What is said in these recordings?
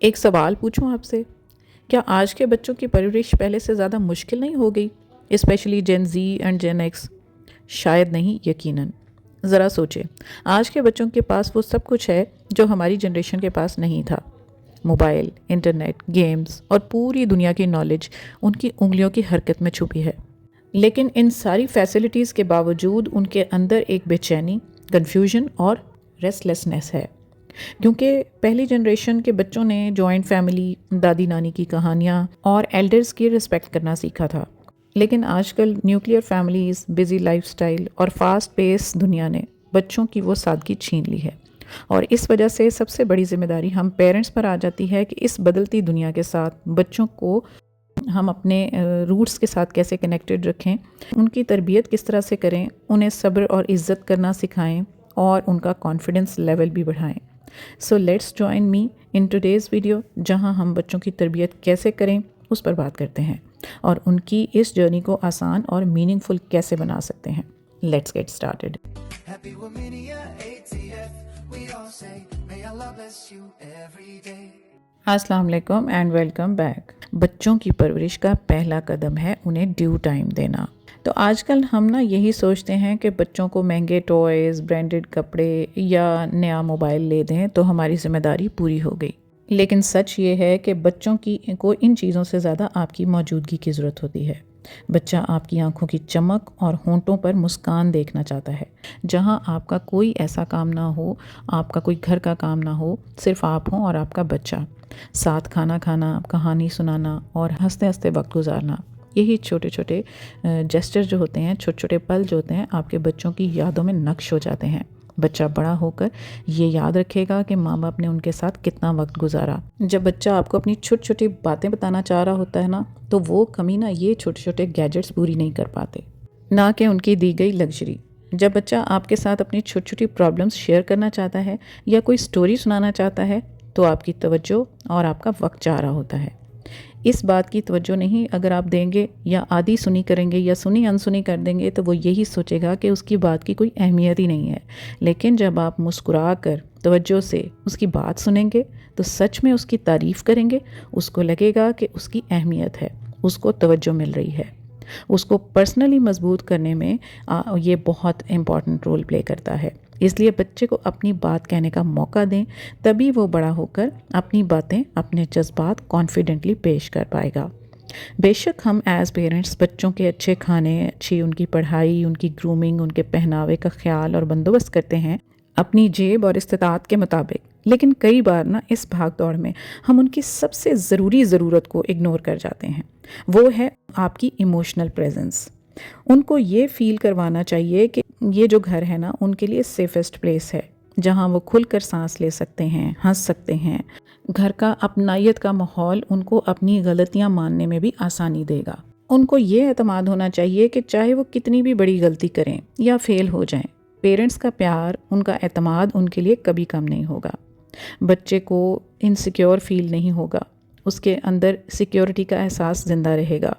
ایک سوال پوچھوں آپ سے، کیا آج کے بچوں کی پرورش پہلے سے زیادہ مشکل نہیں ہو گئی؟ Especially Gen Z and Gen X? شاید نہیں، یقیناً۔ ذرا سوچیں، آج کے بچوں کے پاس وہ سب کچھ ہے جو ہماری جنریشن کے پاس نہیں تھا۔ موبائل، انٹرنیٹ، گیمز اور پوری دنیا کی نالج ان کی انگلیوں کی حرکت میں چھپی ہے۔ لیکن ان ساری فیسلٹیز کے باوجود ان کے اندر ایک بے چینی، کنفیوژن اور ریسٹلیسنس ہے، کیونکہ پہلی جنریشن کے بچوں نے جوائنٹ فیملی، دادی نانی کی کہانیاں اور ایلڈرز کی رسپیکٹ کرنا سیکھا تھا۔ لیکن آج کل nuclear families, busy life style اور فاسٹ پیس دنیا نے بچوں کی وہ سادگی چھین لی ہے، اور اس وجہ سے سب سے بڑی ذمہ داری ہم پیرنٹس پر آ جاتی ہے کہ اس بدلتی دنیا کے ساتھ بچوں کو ہم اپنے روٹس کے ساتھ کیسے کنیکٹڈ رکھیں، ان کی تربیت کس طرح سے کریں، انہیں صبر اور عزت کرنا سکھائیں اور ان کا کانفیڈنس لیول بھی بڑھائیں۔ So let's join me in today's video, جہاں ہم بچوں کی تربیت کیسے کریں اس پر بات کرتے ہیں، اور ان کی اس جرنی کو آسان اور میننگ فل کیسے بنا سکتے ہیں۔ Let's get started. السلام علیکم اینڈ ویلکم بیک۔ بچوں کی پرورش کا پہلا قدم ہے انہیں ڈیو ٹائم دینا۔ تو آج کل ہم یہی سوچتے ہیں کہ بچوں کو مہنگے ٹوائز، برانڈڈ کپڑے یا نیا موبائل لے دیں تو ہماری ذمہ داری پوری ہو گئی۔ لیکن سچ یہ ہے کہ بچوں کو ان چیزوں سے زیادہ آپ کی موجودگی کی ضرورت ہوتی ہے۔ بچہ آپ کی آنکھوں کی چمک اور ہونٹوں پر مسکان دیکھنا چاہتا ہے، جہاں آپ کا کوئی ایسا کام نہ ہو، آپ کا کوئی گھر کا کام نہ ہو، صرف آپ ہوں اور آپ کا بچہ، ساتھ کھانا کھانا، کہانی سنانا اور ہنستے ہنستے وقت گزارنا۔ یہی چھوٹے چھوٹے جیسچر جو ہوتے ہیں، چھوٹے چھوٹے پل جو ہوتے ہیں، آپ کے بچوں کی یادوں میں نقش ہو جاتے ہیں۔ بچہ بڑا ہو کر یہ یاد رکھے گا کہ ماں باپ نے ان کے ساتھ کتنا وقت گزارا۔ جب بچہ آپ کو اپنی چھوٹی چھوٹی باتیں بتانا چاہ رہا ہوتا ہے تو وہ کمی یہ چھوٹے چھوٹے گیجٹس پوری نہیں کر پاتے، نہ کہ ان کی دی گئی لگژری۔ جب بچہ آپ کے ساتھ اپنی چھوٹی چھوٹی پرابلمس شیئر کرنا چاہتا ہے یا کوئی سٹوری سنانا چاہتا ہے تو آپ کی توجہ اور آپ کا وقت چاہ رہا ہوتا ہے۔ اس بات کی توجہ نہیں اگر آپ دیں گے یا آدھی سنی کریں گے یا سنی انسنی کر دیں گے تو وہ یہی سوچے گا کہ اس کی بات کی کوئی اہمیت ہی نہیں ہے۔ لیکن جب آپ مسکرا کر توجہ سے اس کی بات سنیں گے تو سچ میں اس کی تعریف کریں گے، اس کو لگے گا کہ اس کی اہمیت ہے، اس کو توجہ مل رہی ہے۔ اس کو پرسنلی مضبوط کرنے میں یہ بہت امپورٹنٹ رول پلے کرتا ہے۔ اس لیے بچے کو اپنی بات کہنے کا موقع دیں، تبھی وہ بڑا ہو کر اپنی باتیں، اپنے جذبات کانفیڈنٹلی پیش کر پائے گا۔ بے شک ہم ایز پیرنٹس بچوں کے اچھے کھانے، اچھی ان کی پڑھائی، ان کی گرومنگ، ان کے پہناوے کا خیال اور بندوبست کرتے ہیں اپنی جیب اور استطاعت کے مطابق، لیکن کئی بار اس بھاگ دوڑ میں ہم ان کی سب سے ضروری ضرورت کو اگنور کر جاتے ہیں۔ وہ ہے آپ کی ایموشنل پریزنس۔ ان کو یہ فیل کروانا چاہیے کہ یہ جو گھر ہے ان کے لیے سیفسٹ پلیس ہے، جہاں وہ کھل کر سانس لے سکتے ہیں، ہنس سکتے ہیں۔ گھر کا اپنائیت کا ماحول ان کو اپنی غلطیاں ماننے میں بھی آسانی دے گا۔ ان کو یہ اعتماد ہونا چاہیے کہ چاہے وہ کتنی بھی بڑی غلطی کریں یا فیل ہو جائیں، پیرنٹس کا پیار، ان کا اعتماد ان کے لیے کبھی کم نہیں ہوگا۔ بچے کو انسیکیور فیل نہیں ہوگا، اس کے اندر سیکیورٹی کا احساس زندہ رہے گا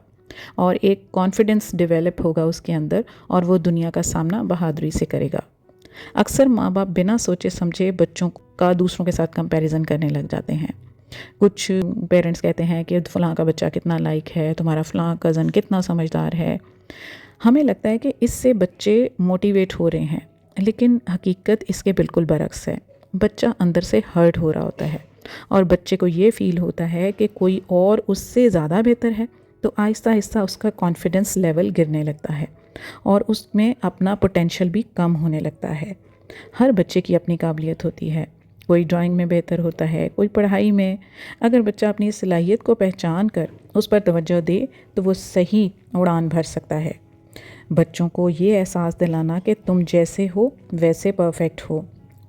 اور ایک کانفیڈنس ڈیولپ ہوگا اس کے اندر، اور وہ دنیا کا سامنا بہادری سے کرے گا۔ اکثر ماں باپ بنا سوچے سمجھے بچوں کا دوسروں کے ساتھ کمپیریزن کرنے لگ جاتے ہیں۔ کچھ پیرنٹس کہتے ہیں کہ فلاں کا بچہ کتنا لائق ہے، تمہارا فلاں کزن کتنا سمجھدار ہے۔ ہمیں لگتا ہے کہ اس سے بچے موٹیویٹ ہو رہے ہیں، لیکن حقیقت اس کے بالکل برعکس ہے۔ بچہ اندر سے ہرٹ ہو رہا ہوتا ہے، اور بچے کو یہ فیل ہوتا ہے کہ کوئی اور اس سے زیادہ بہتر ہے، تو آہستہ آہستہ اس کا کانفیڈنس لیول گرنے لگتا ہے اور اس میں اپنا پوٹینشیل بھی کم ہونے لگتا ہے۔ ہر بچے کی اپنی قابلیت ہوتی ہے، کوئی ڈرائنگ میں بہتر ہوتا ہے، کوئی پڑھائی میں۔ اگر بچہ اپنی صلاحیت کو پہچان کر اس پر توجہ دے تو وہ صحیح اڑان بھر سکتا ہے۔ بچوں کو یہ احساس دلانا کہ تم جیسے ہو ویسے پرفیکٹ ہو،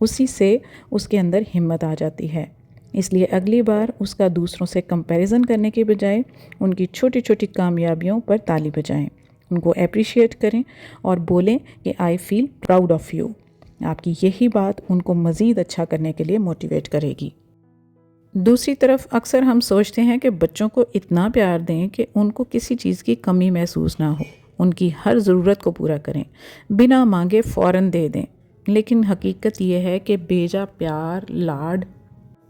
اسی سے اس کے اندر ہمت آ جاتی ہے۔ اس لیے اگلی بار اس کا دوسروں سے کمپیریزن کرنے کے بجائے ان کی چھوٹی چھوٹی کامیابیوں پر تالی بجائیں، ان کو اپریشیٹ کریں اور بولیں کہ آئی فیل پراؤڈ آف یو۔ آپ کی یہی بات ان کو مزید اچھا کرنے کے لیے موٹیویٹ کرے گی۔ دوسری طرف اکثر ہم سوچتے ہیں کہ بچوں کو اتنا پیار دیں کہ ان کو کسی چیز کی کمی محسوس نہ ہو، ان کی ہر ضرورت کو پورا کریں، بنا مانگے فوراً دے دیں۔ لیکن حقیقت یہ ہے کہ بیجا پیار، لاڈ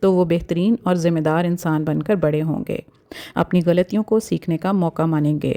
تو وہ بہترین اور ذمہ دار انسان بن کر بڑے ہوں گے، اپنی غلطیوں کو سیکھنے کا موقع مانیں گے،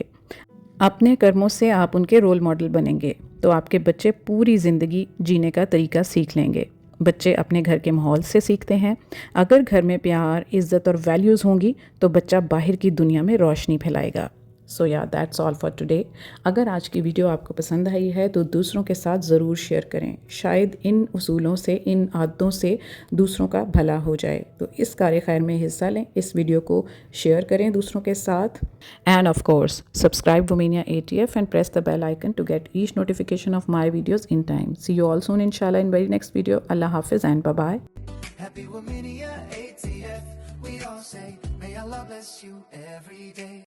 اپنے کرموں سے آپ ان کے رول ماڈل بنیں گے تو آپ کے بچے پوری زندگی جینے کا طریقہ سیکھ لیں گے۔ بچے اپنے گھر کے ماحول سے سیکھتے ہیں، اگر گھر میں پیار، عزت اور ویلیوز ہوں گی تو بچہ باہر کی دنیا میں روشنی پھیلائے گا۔ سو یا دیٹس آل فار ٹوڈے۔ اگر آج کی ویڈیو آپ کو پسند آئی ہے تو دوسروں کے ساتھ ضرور شیئر کریں، شاید ان اصولوں سے، ان عادتوں سے دوسروں کا بھلا ہو جائے۔ تو اس کار خیر میں حصہ لیں، اس ویڈیو کو شیئر کریں دوسروں کے ساتھ، اینڈ آف کورس سبسکرائب ومینیا ATF and press the bell icon to get each notification of my videos in time. See you all soon انشاءاللہ in very next video. Allah Hafiz and bye-bye. Happy Womania ATF, we all say, may Allah bless you every day.